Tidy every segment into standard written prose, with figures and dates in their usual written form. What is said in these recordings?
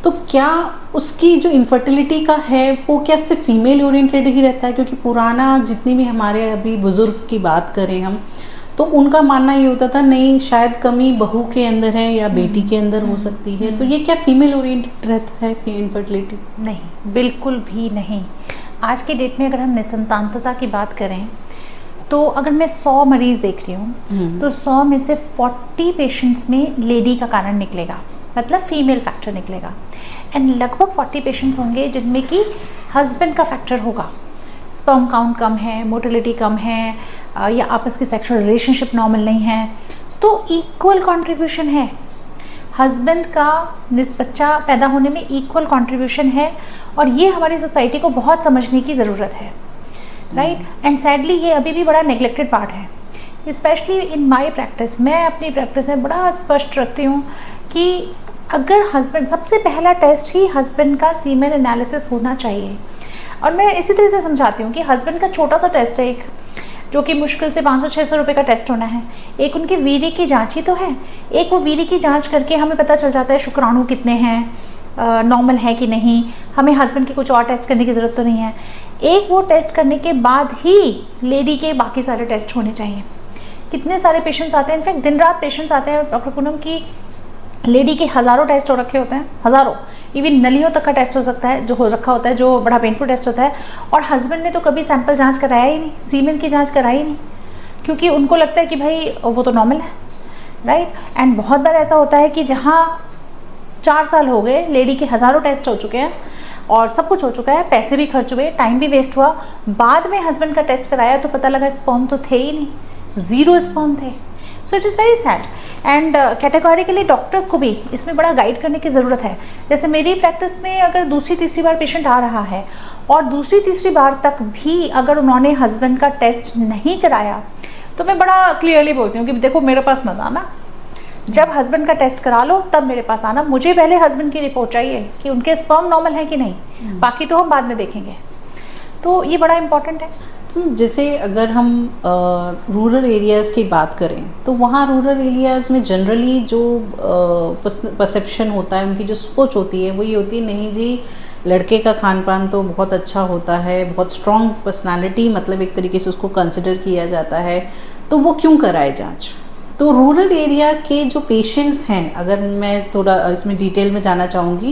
तो क्या उसकी जो इनफर्टिलिटी का है वो क्या सिर्फ फीमेल ओरिएंटेड ही रहता है? क्योंकि पुराना जितनी भी हमारे अभी बुज़ुर्ग की बात करें हम, तो उनका मानना ये होता था नहीं शायद कमी बहू के अंदर है या बेटी के अंदर हो सकती है। तो ये क्या फीमेल ओरिएंटेड रहता है इनफर्टिलिटी? नहीं, बिल्कुल भी नहीं। आज की डेट में अगर हम निसंतानता की बात करें तो अगर मैं 100 मरीज देख रही हूँ तो 100 में से 40 पेशेंट्स में लेडी का कारण निकलेगा, मतलब फीमेल फैक्टर निकलेगा। एंड लगभग 40 पेशेंट्स होंगे जिनमें कि हस्बैंड का फैक्टर होगा। स्पर्म काउंट कम है, मोटिलिटी कम है, या आपस की सेक्सुअल रिलेशनशिप नॉर्मल नहीं है, तो इक्वल कंट्रीब्यूशन है। हस्बैंड का बच्चा पैदा होने में इक्वल कंट्रीब्यूशन है, और ये हमारी सोसाइटी को बहुत समझने की ज़रूरत है, राइट। एंड सैडली ये अभी भी बड़ा नेग्लेक्टेड पार्ट है। स्पेशली इन माई प्रैक्टिस, मैं अपनी प्रैक्टिस में बड़ा स्पष्ट रखती हूँ कि अगर हस्बैंड, सबसे पहला टेस्ट ही हस्बैंड का सीमेन एनालिसिस होना चाहिए। और मैं इसी तरह से समझाती हूँ कि हस्बैंड का छोटा सा टेस्ट है एक, जो कि मुश्किल से 500-600 रुपये का टेस्ट होना है। एक उनके वीर्य की जांच ही तो है, एक वो वीर्य की जांच करके हमें पता चल जाता है शुक्राणु कितने हैं, नॉर्मल है कि नहीं, हमें हस्बैंड के कुछ और टेस्ट करने की ज़रूरत तो नहीं है। एक वो टेस्ट करने के बाद ही लेडी के बाकी सारे टेस्ट होने चाहिए। कितने सारे पेशेंट्स आते हैं, इनफैक्ट दिन रात पेशेंट्स आते हैं डॉक्टर पूनम की, लेडी के हज़ारों टेस्ट हो रखे होते हैं, हज़ारों, इवन नलियों तक का टेस्ट हो सकता है जो हो रखा होता है, जो बड़ा पेनफुल टेस्ट होता है, और हस्बैंड ने तो कभी सैंपल जांच कराया ही नहीं, सीमेन की जांच कराई ही नहीं, क्योंकि उनको लगता है कि भाई वो तो नॉर्मल है, राइट। एंड बहुत बार ऐसा होता है कि जहाँ 4 साल हो गए, लेडी के हज़ारों टेस्ट हो चुके हैं और सब कुछ हो चुका है, पैसे भी खर्च हुए, टाइम भी वेस्ट हुआ, बाद में हस्बैंड का टेस्ट कराया तो पता लगा स्पर्म तो थे ही नहीं, 0 स्पर्म थे। So it is very sad. And categorically doctors को भी इसमें बड़ा गाइड करने की ज़रूरत है। जैसे मेरी प्रैक्टिस में अगर दूसरी तीसरी बार पेशेंट आ रहा है और दूसरी तीसरी बार तक भी अगर उन्होंने हस्बैंड का टेस्ट नहीं कराया, तो मैं बड़ा क्लियरली बोलती हूँ कि देखो मेरे पास मत आना, जब हस्बैंड का टेस्ट करा लो तब मेरे पास आना, मुझे पहले हस्बैंड की रिपोर्ट चाहिए कि उनके स्पर्म नॉर्मल है कि नहीं, बाकी तो हम बाद में देखेंगे। तो ये बड़ा इम्पॉर्टेंट है। जैसे अगर हम रूरल एरियाज़ की बात करें तो वहाँ रूरल एरियाज़ में जनरली जो परसेप्शन होता है, उनकी जो सोच होती है वो ये होती है नहीं जी लड़के का खान पान तो बहुत अच्छा होता है, बहुत स्ट्रॉन्ग पर्सनालिटी, मतलब एक तरीके से उसको कंसिडर किया जाता है, तो वो क्यों कराए जांच। तो रूरल एरिया के जो पेशेंट्स हैं, अगर मैं थोड़ा इसमें डिटेल में जाना चाहूँगी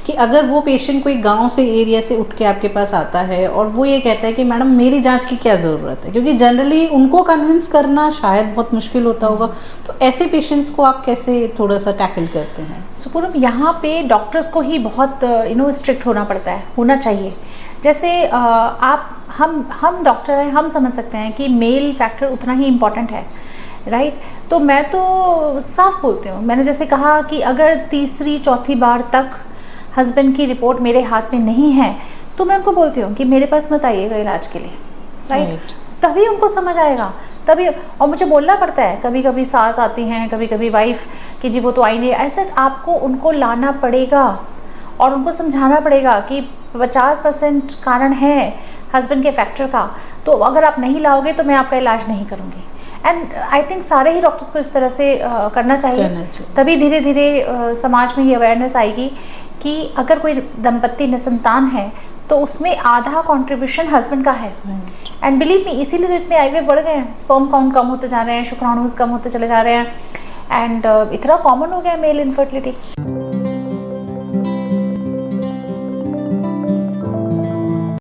कि अगर वो पेशेंट कोई गांव से एरिया से उठ के आपके पास आता है और वो ये कहता है कि मैडम मेरी जांच की क्या ज़रूरत है, क्योंकि जनरली उनको कन्विंस करना शायद बहुत मुश्किल होता होगा, तो ऐसे पेशेंट्स को आप कैसे थोड़ा सा टैकल करते हैं? सो पूनम, यहाँ पे डॉक्टर्स को ही बहुत स्ट्रिक्ट होना पड़ता है, होना चाहिए। जैसे हम डॉक्टर हैं, हम समझ सकते हैं कि मेल फैक्टर उतना ही इम्पॉर्टेंट है, राइट। तो मैं तो साफ बोलती हूँ, मैंने जैसे कहा कि अगर तीसरी चौथी बार तक हस्बैंड की रिपोर्ट मेरे हाथ में नहीं है तो मैं उनको बोलती हूँ कि मेरे पास मत आइएगा इलाज के लिए, राइट। तभी उनको समझ आएगा, तभी। और मुझे बोलना पड़ता है, कभी कभी सास आती हैं, कभी कभी वाइफ, कि जी वो तो आई नहीं, ऐसे आपको उनको लाना पड़ेगा और उनको समझाना पड़ेगा कि 50% कारण है हस्बैंड के फैक्टर का, तो अगर आप नहीं लाओगे तो मैं आपका इलाज नहीं करूँगी। एंड आई थिंक सारे ही डॉक्टर्स को इस तरह से करना चाहिए, तभी धीरे धीरे समाज में ये अवेयरनेस आएगी कि अगर कोई दंपत्ति निसंतान है तो उसमें आधा कंट्रीब्यूशन हस्बैंड का है। एंड बिलीव मी, इसीलिए तो इतने आईवीएफ बढ़ गए हैं, स्पर्म काउंट कम होते जा रहे हैं, शुक्राणुस कम होते चले जा रहे हैं, एंड इतना कॉमन हो गया मेल इनफर्टिलिटी।